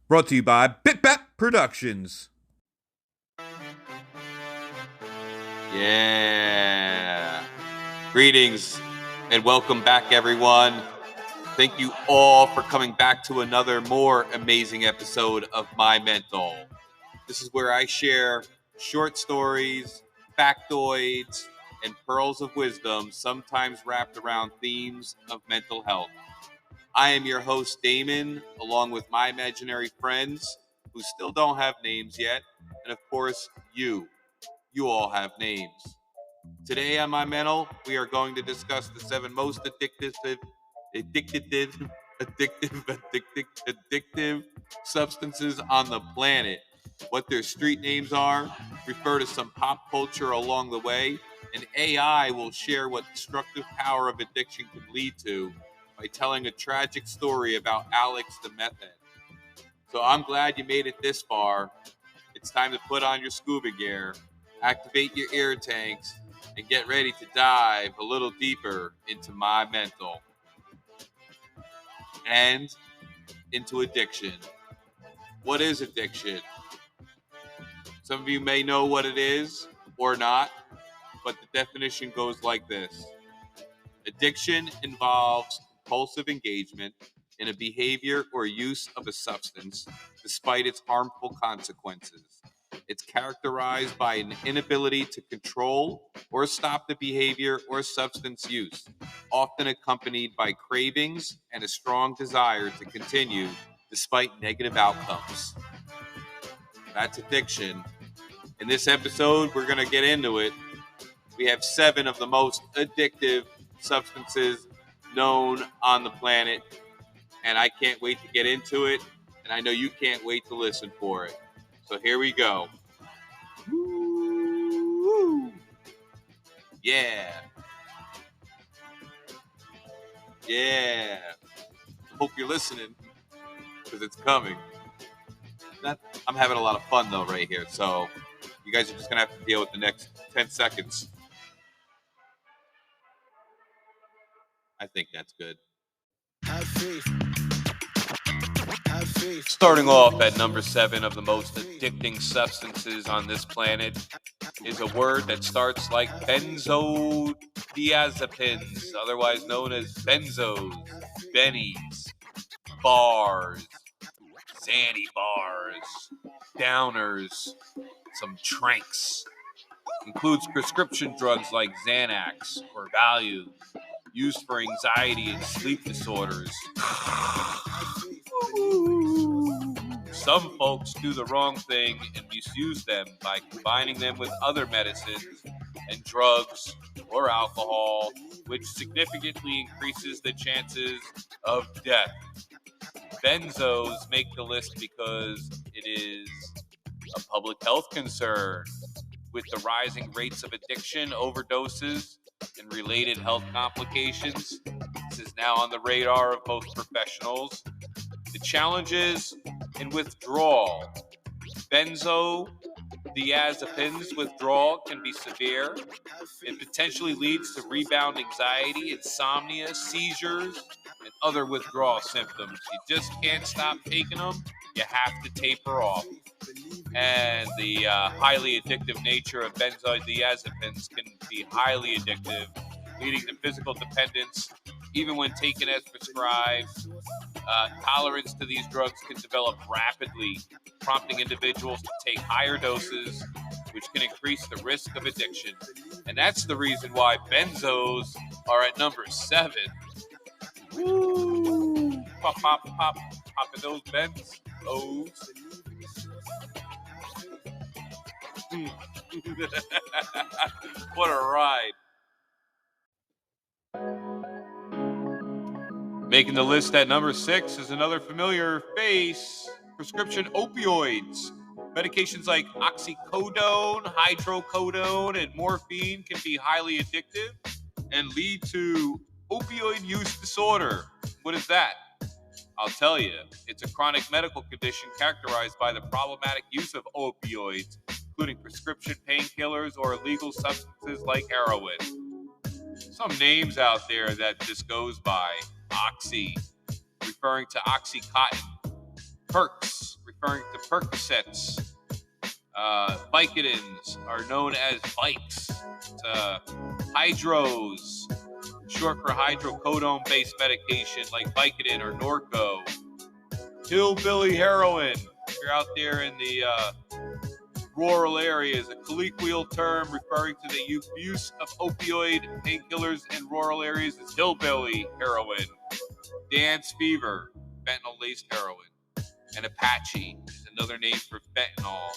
Brought to you by BitBat Productions. Yeah. Greetings and welcome back, everyone. Thank you all for coming back to another more amazing episode of My Mental. This is where I share short stories, factoids, and pearls of wisdom, sometimes wrapped around themes of mental health. I am your host, Damon, along with my imaginary friends who still don't have names yet. And of course, you all have names. Today on My Mental, we are going to discuss the 7 most addictive substances on the planet, what their street names are, refer to some pop culture along the way, and AI will share what destructive power of addiction can lead to by telling a tragic story about Alex the meth head. So I'm glad you made it this far. It's time to put on your scuba gear, activate your air tanks, and get ready to dive a little deeper into my mental and into addiction. What is addiction? Some of you may know what it is or not, but the definition goes like this. Addiction involves compulsive engagement in a behavior or use of a substance despite its harmful consequences. It's characterized by an inability to control or stop the behavior or substance use, often accompanied by cravings and a strong desire to continue despite negative outcomes. That's addiction. In this episode, we're going to get into it. We have 7 of the most addictive substances known on the planet, and I can't wait to get into it, and I know you can't wait to listen for it. So here we go. Woo! Yeah. Hope you're listening, because it's coming. I'm having a lot of fun, though, right here, so you guys are just going to have to deal with the next 10 seconds. I think that's good. Have faith. Starting off at number 7 of the most addicting substances on this planet is a word that starts like benzodiazepines, otherwise known as benzos, bennies, bars, Xanny bars, downers, some tranks. Includes prescription drugs like Xanax or Valium, used for anxiety and sleep disorders. Some folks do the wrong thing and misuse them by combining them with other medicines and drugs or alcohol, which significantly increases the chances of death. Benzos make the list because it is a public health concern. With the rising rates of addiction, overdoses, and related health complications, this is now on the radar of most professionals. The challenges in withdrawal. Benzodiazepines withdrawal can be severe. It potentially leads to rebound anxiety, insomnia, seizures, and other withdrawal symptoms. You just can't stop taking them. You have to taper off. And the highly addictive nature of benzodiazepines can be highly addictive, leading to physical dependence, even when taken as prescribed. Tolerance to these drugs can develop rapidly, prompting individuals to take higher doses, which can increase the risk of addiction. And that's the reason why benzos are at number 7. Woo! Popping those benzos. What a ride. Making the list at number 6 is another familiar face, prescription opioids. Medications like oxycodone, hydrocodone, and morphine can be highly addictive and lead to opioid use disorder. What is that? I'll tell you. It's a chronic medical condition characterized by the problematic use of opioids, including prescription painkillers or illegal substances like heroin. Some names out there that this goes by. Oxy, referring to Oxycontin. Perks, referring to Percocets. Vicodins are known as bikes. Hydros, short for hydrocodone-based medication like Vicodin or Norco. Hillbilly heroin, if you're out there in the rural areas, a colloquial term referring to the use of opioid painkillers in rural areas is hillbilly heroin. Dance fever, fentanyl-laced heroin. And Apache is another name for fentanyl.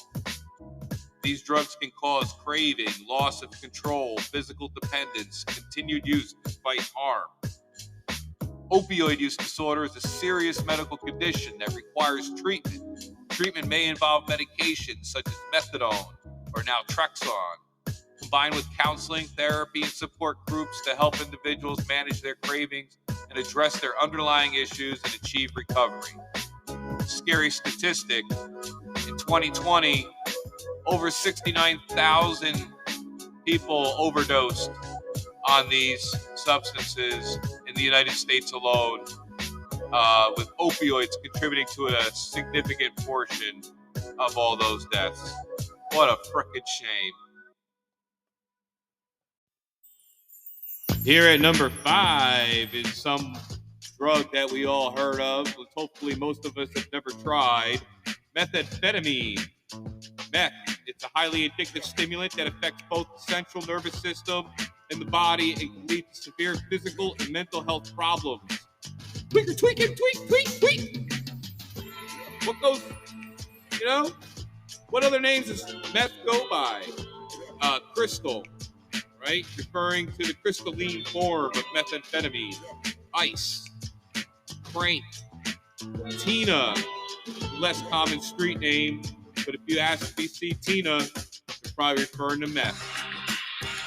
These drugs can cause craving, loss of control, physical dependence, continued use despite harm. Opioid use disorder is a serious medical condition that requires treatment. Treatment may involve medications such as methadone or naltrexone, combined with counseling, therapy, and support groups to help individuals manage their cravings and address their underlying issues and achieve recovery. Scary statistic, in 2020, over 69,000 people overdosed on these substances in the United States alone, with opioids contributing to a significant portion of all those deaths. What a frickin' shame. Here at number 5 is some drug that we all heard of, but hopefully most of us have never tried. Methamphetamine. Meth. It's a highly addictive stimulant that affects both the central nervous system and the body and can lead to severe physical and mental health problems. Tweaker, tweak, tweak, tweak. What goes, what other names does meth go by? Crystal, right? Referring to the crystalline form of methamphetamine. Ice. Crank. Tina, less common street name, but if you ask if you see Tina, you're probably referring to meth.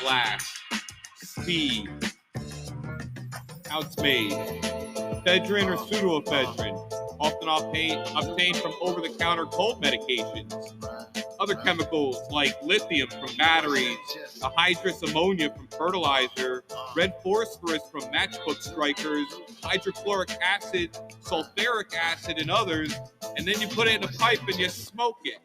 Glass. Speed. How it's made. Ephedrine or pseudoephedrine, often obtained from over-the-counter cold medications. Other chemicals like lithium from batteries, anhydrous ammonia from fertilizer, red phosphorus from matchbook strikers, hydrochloric acid, sulfuric acid, and others, and then you put it in a pipe and you smoke it.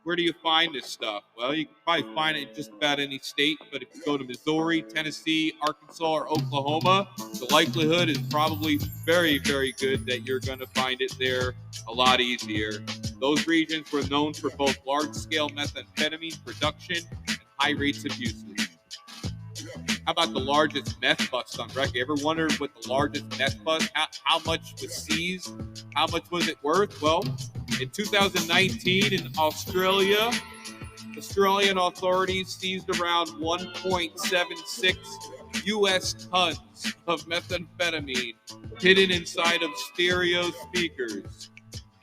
Where do you find this stuff? Well, you can probably find it in just about any state, but if you go to Missouri, Tennessee, Arkansas, or Oklahoma, the likelihood is probably very, very good that you're going to find it there a lot easier. Those regions were known for both large-scale methamphetamine production and high rates of usage. How about the largest meth bust on record? Ever wondered what the largest meth bust, how much was seized? How much was it worth? Well, in 2019 in Australia, Australian authorities seized around 1.76 U.S. tons of methamphetamine hidden inside of stereo speakers.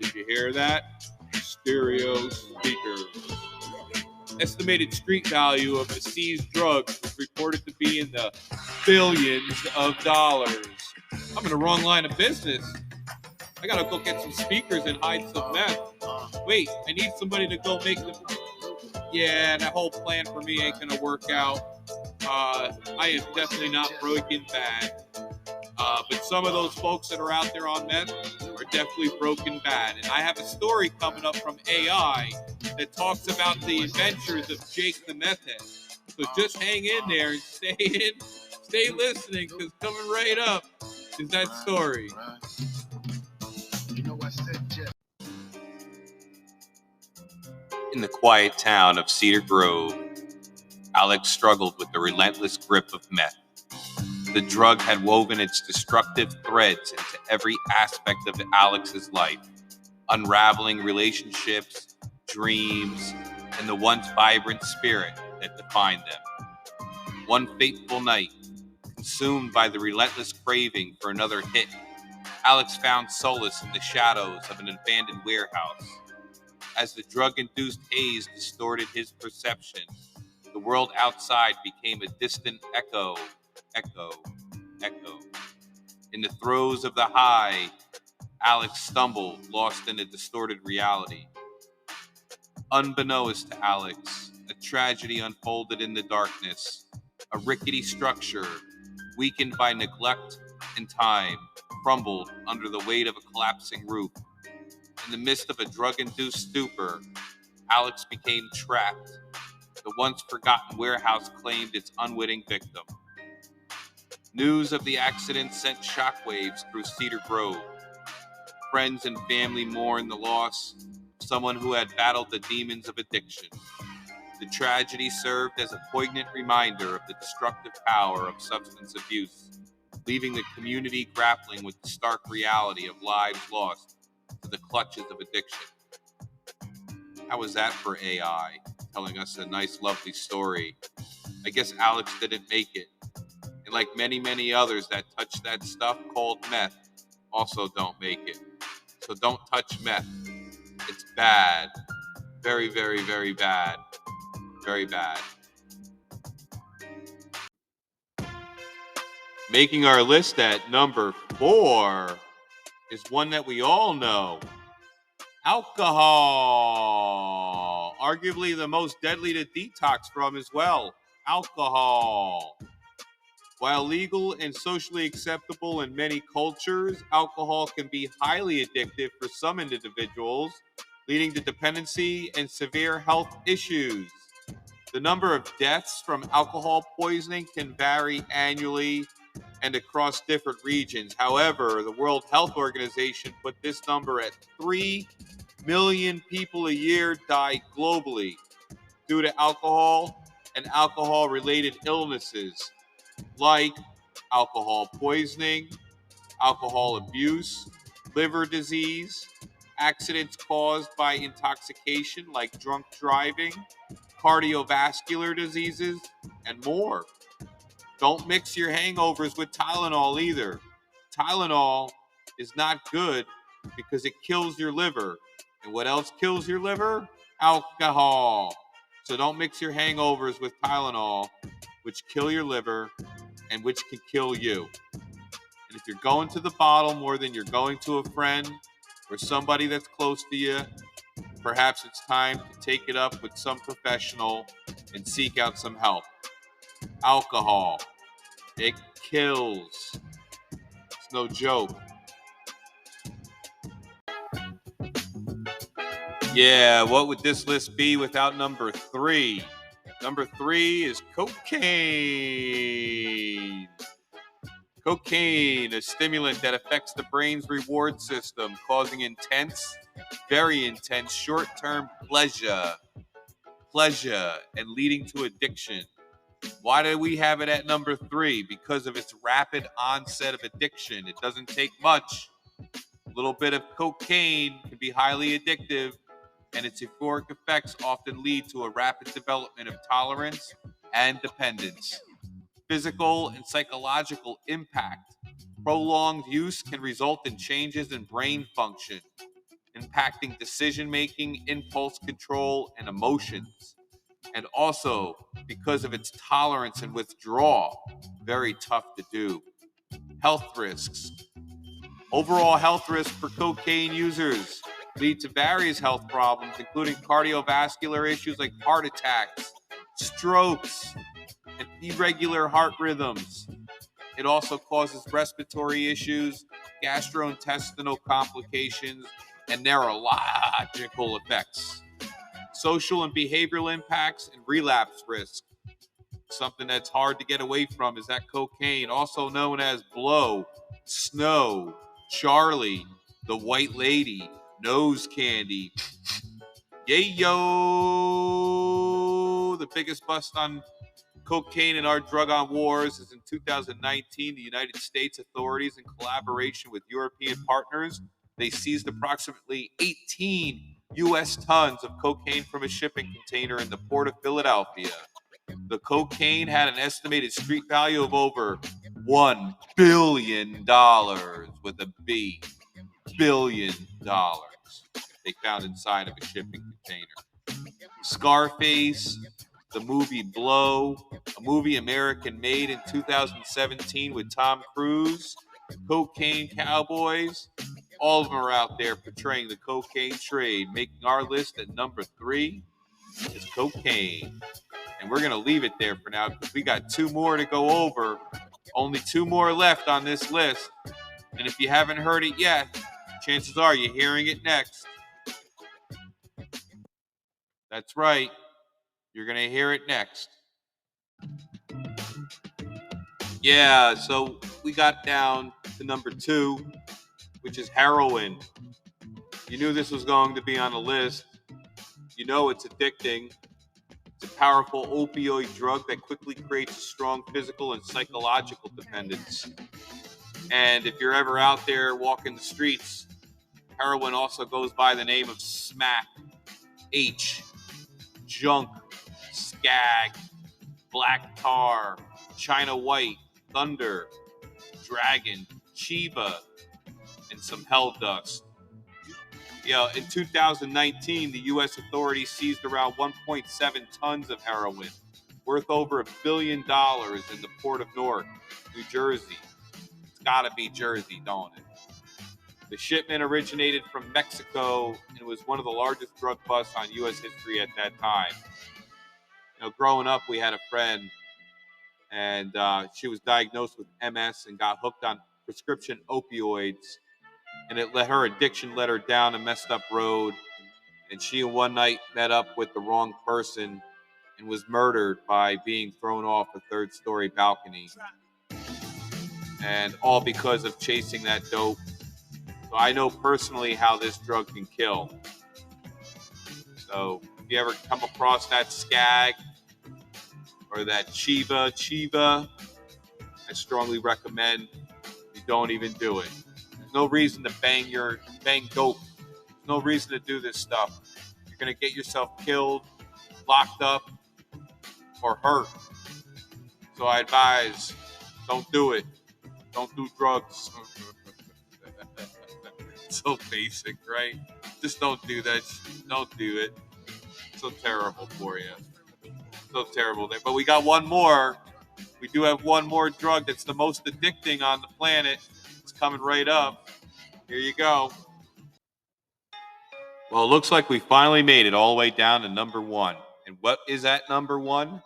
Did you hear that? Stereo speakers. Estimated street value of the seized drugs was reported to be in the billions of dollars. I'm in the wrong line of business. I gotta go get some speakers and hide some meth. Wait, I need somebody to go make them. Yeah, that whole plan for me ain't gonna work out. I am definitely not Breaking Bad. But some of those folks that are out there on meth are definitely Broken Bad. And I have a story coming up from AI that talks about the adventures of Jake the Meth Head. So just hang in there and stay listening, because coming right up is that story. In the quiet town of Cedar Grove, Alex struggled with the relentless grip of meth. The drug had woven its destructive threads into every aspect of Alex's life, unraveling relationships, dreams, and the once vibrant spirit that defined them. One fateful night, consumed by the relentless craving for another hit, Alex found solace in the shadows of an abandoned warehouse. As the drug-induced haze distorted his perception, the world outside became a distant echo. In the throes of the high, Alex stumbled, lost in a distorted reality. Unbeknownst to Alex, a tragedy unfolded in the darkness. A rickety structure, weakened by neglect and time, crumbled under the weight of a collapsing roof. In the midst of a drug-induced stupor, Alex became trapped. The once forgotten warehouse claimed its unwitting victim. News of the accident sent shockwaves through Cedar Grove. Friends and family mourned the loss of someone who had battled the demons of addiction. The tragedy served as a poignant reminder of the destructive power of substance abuse, leaving the community grappling with the stark reality of lives lost to the clutches of addiction. How was that for AI? Telling us a nice, lovely story. I guess Alex didn't make it. And like many, many others that touch that stuff called meth, also don't make it. So don't touch meth. It's bad. Very, very, very bad. Very bad. Making our list at number 4 is one that we all know. Alcohol. Arguably the most deadly to detox from as well. Alcohol. While legal and socially acceptable in many cultures, alcohol can be highly addictive for some individuals, leading to dependency and severe health issues. The number of deaths from alcohol poisoning can vary annually and across different regions. However, the World Health Organization put this number at 3 million people a year die globally due to alcohol and alcohol-related illnesses like alcohol poisoning, alcohol abuse, liver disease, accidents caused by intoxication like drunk driving, cardiovascular diseases, and more. Don't mix your hangovers with Tylenol either. Tylenol is not good because it kills your liver. And what else kills your liver? Alcohol. So don't mix your hangovers with Tylenol, which kill your liver and which can kill you. And if you're going to the bottle more than you're going to a friend or somebody that's close to you, perhaps it's time to take it up with some professional and seek out some help. Alcohol. It kills. It's no joke. Yeah, what would this list be without number 3? Number 3 is cocaine. Cocaine, a stimulant that affects the brain's reward system, causing intense, very intense short-term pleasure, and leading to addiction. Why do we have it at number 3? Because of its rapid onset of addiction. It doesn't take much. A little bit of cocaine can be highly addictive, and its euphoric effects often lead to a rapid development of tolerance and dependence. Physical and psychological impact. Prolonged use can result in changes in brain function, impacting decision-making, impulse control, and emotions. And also, because of its tolerance and withdrawal, very tough to do. Health risks. Overall health risks for cocaine users lead to various health problems, including cardiovascular issues like heart attacks, strokes, and irregular heart rhythms. It also causes respiratory issues, gastrointestinal complications, and neurological effects. Social and behavioral impacts and relapse risk. Something that's hard to get away from is that cocaine, also known as blow, snow, Charlie, the white lady, nose candy. Yayo! The biggest bust on cocaine in our drug on wars is in 2019. The United States authorities, in collaboration with European partners, they seized approximately 18 U.S. tons of cocaine from a shipping container in the port of Philadelphia. The cocaine had an estimated street value of over $1 billion with a B. $1 billion they found inside of a shipping container. Scarface, the movie Blow, a movie American made in 2017 with Tom Cruise, Cocaine Cowboys, all of them are out there portraying the cocaine trade. Making our list at number 3 is cocaine. And we're going to leave it there for now because we got 2 more to go over. Only 2 more left on this list. And if you haven't heard it yet, Chances are you're hearing it next. That's right. You're going to hear it next. Yeah, so we got down to number 2, which is heroin. You knew this was going to be on the list. You know it's addicting. It's a powerful opioid drug that quickly creates a strong physical and psychological dependence. And if you're ever out there walking the streets, heroin also goes by the name of smack, H, junk, skag, black tar, China white, thunder, dragon, chiba, and some hell dust. In 2019, the U.S. authorities seized around 1.7 tons of heroin, worth over $1 billion in the port of Newark, New Jersey. It's got to be Jersey, don't it? The shipment originated from Mexico and was one of the largest drug busts on U.S. history at that time. Growing up, we had a friend, and she was diagnosed with MS and got hooked on prescription opioids, and her addiction led her down a messed up road, and she one night met up with the wrong person and was murdered by being thrown off a third-story balcony, and all because of chasing that dope. So I know personally how this drug can kill. So if you ever come across that skag or that chiva, I strongly recommend you don't even do it. There's no reason to bang dope. There's no reason to do this stuff. You're going to get yourself killed, locked up, or hurt. So I advise, don't do it. Don't do drugs. So basic, right? Just don't do that. Don't do it. So terrible for you. So terrible. But we got one more. We do have one more drug that's the most addicting on the planet. It's coming right up. Here you go. Well, it looks like we finally made it all the way down to number 1. And what is at number 1?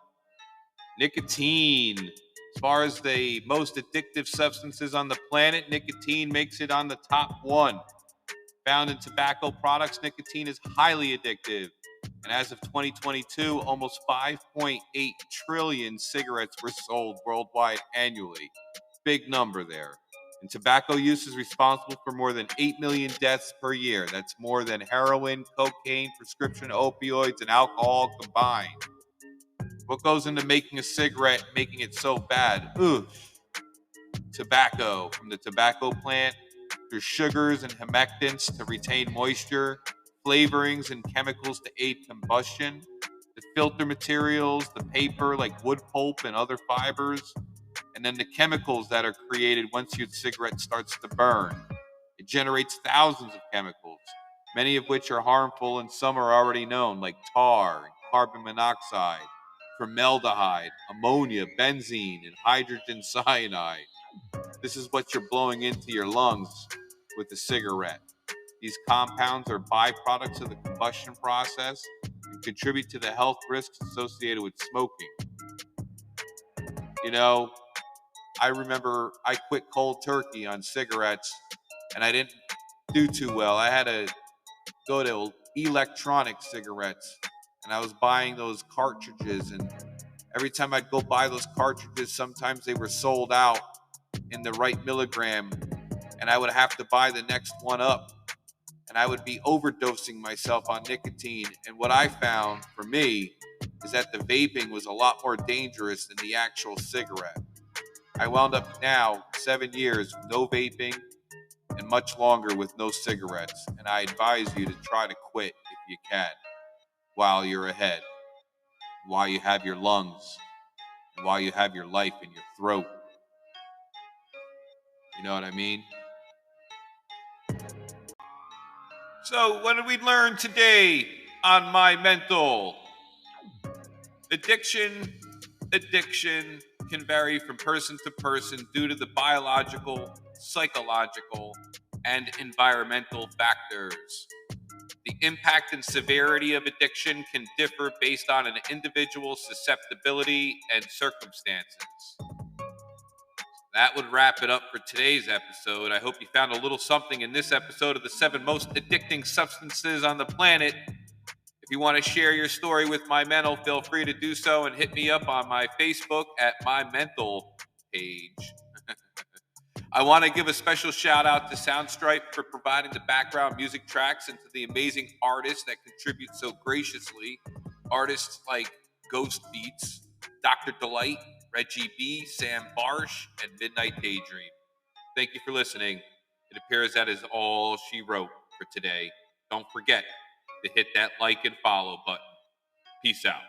Nicotine. As far as the most addictive substances on the planet, nicotine makes it on the top 1. Found in tobacco products, nicotine is highly addictive. And as of 2022, almost 5.8 trillion cigarettes were sold worldwide annually. Big number there. And tobacco use is responsible for more than 8 million deaths per year. That's more than heroin, cocaine, prescription opioids, and alcohol combined. What goes into making a cigarette, making it so bad? Tobacco. From the tobacco plant, there's sugars and humectants to retain moisture, flavorings and chemicals to aid combustion, the filter materials, the paper like wood pulp and other fibers, and then the chemicals that are created once your cigarette starts to burn. It generates thousands of chemicals, many of which are harmful and some are already known, like tar, carbon monoxide, formaldehyde, ammonia, benzene, and hydrogen cyanide. This is what you're blowing into your lungs with a cigarette. These compounds are byproducts of the combustion process and contribute to the health risks associated with smoking. I remember I quit cold turkey on cigarettes, and I didn't do too well. I had to go to electronic cigarettes, and I was buying those cartridges, and every time I'd go buy those cartridges, sometimes they were sold out in the right milligram, and I would have to buy the next one up, and I would be overdosing myself on nicotine. And what I found for me is that the vaping was a lot more dangerous than the actual cigarette. I wound up now 7 years with no vaping and much longer with no cigarettes, and I advise you to try to quit if you can while you're ahead, while you have your lungs, and while you have your life in your throat. You know what I mean? So, what did we learn today on My Mental? Addiction can vary from person to person due to the biological, psychological, and environmental factors. The impact and severity of addiction can differ based on an individual's susceptibility and circumstances. that would wrap it up for today's episode. I hope you found a little something in this episode of the 7 most addicting substances on the planet. If you want to share your story with My Mental, feel free to do so and hit me up on my Facebook at My Mental page. I want to give a special shout out to Soundstripe for providing the background music tracks and to the amazing artists that contribute so graciously. Artists like Ghost Beats, Dr. Delight, Reggie B, Sam Barsh, and Midnight Daydream. Thank you for listening. It appears that is all she wrote for today. Don't forget to hit that like and follow button. Peace out.